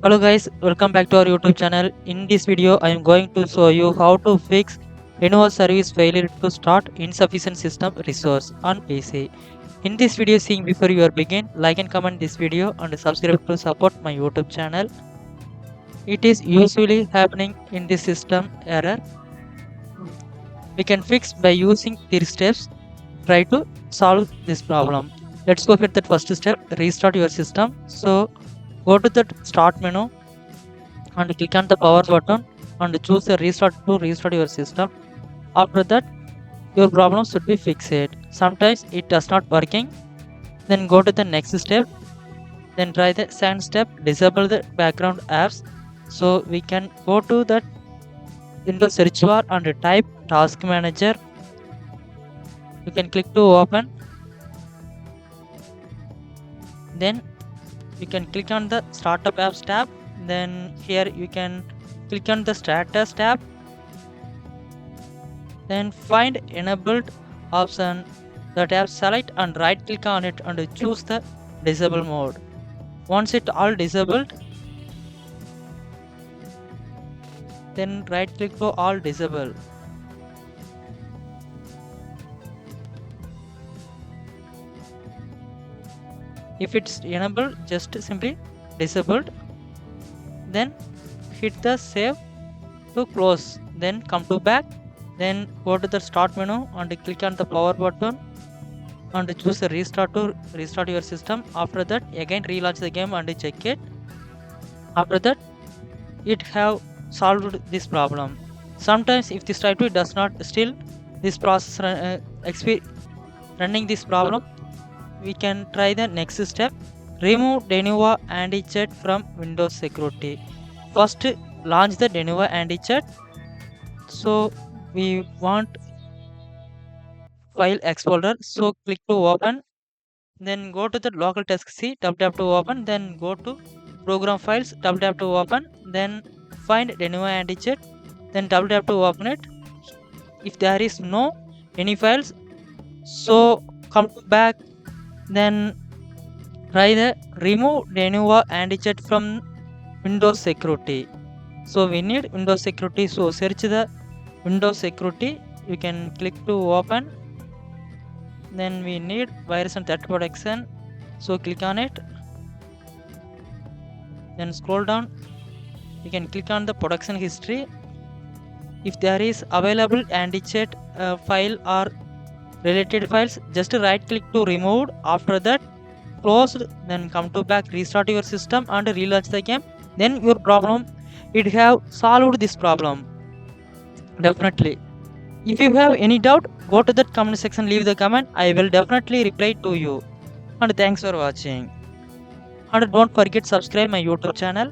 Hello guys, welcome back to our YouTube channel. In this video, I am going to show you how to fix Denuvo Service Failed to start Insufficient System Resource on PC. In this video, seeing before you begin, like and comment this video and subscribe to support my YouTube channel. It is usually happening in this system error. We can fix by using these steps. Try to solve this problem. Let's go with that first step. Restart your system. So go to the start menu and click on the power button and choose the restart to restart your system. After that, your problem should be fixed. Sometimes it does not working. Then go to the next step. Then try the second step, disable the background apps. So we can go to that in the search bar and type task manager. You can click to open. Then you can click on the startup apps tab. Then here you can click on the status tab. Then find enabled option. The tab select and right click on it and choose the disable mode. Once it all disabled, then right click to all disable. If it's enabled, just simply disabled. Then hit the save to close. Then come to back. Then go to the start menu and click on the power button and choose the restart to restart your system. After that, again relaunch the game and check it. After that, it have solved this problem. Sometimes if this try to does not still this process running this problem, we can try the next step. Remove Denuvo Anticheat from Windows Security. First, launch the Denuvo Anticheat. So we want file explorer. So click to open. Then go to the local disk C. Tap to open. Then go to program files. Tap to open. Then find Denuvo Anticheat. Then tap to open it. If there is no any files, so come back. Then try the remove Denuvo Anticheat from Windows Security. So we need Windows Security. So search the Windows Security. You can click to open. Then we need virus and threat protection. So click on it. Then scroll down. You can click on the production history. If there is available Anticheat file or related files, just right click to remove. After that, closed. Then come to back, restart your system and relaunch the game. Then your problem, it have solved this problem. Definitely. If you have any doubt, go to that comment section, leave the comment. I will definitely reply to you. And thanks for watching. And don't forget subscribe my YouTube channel.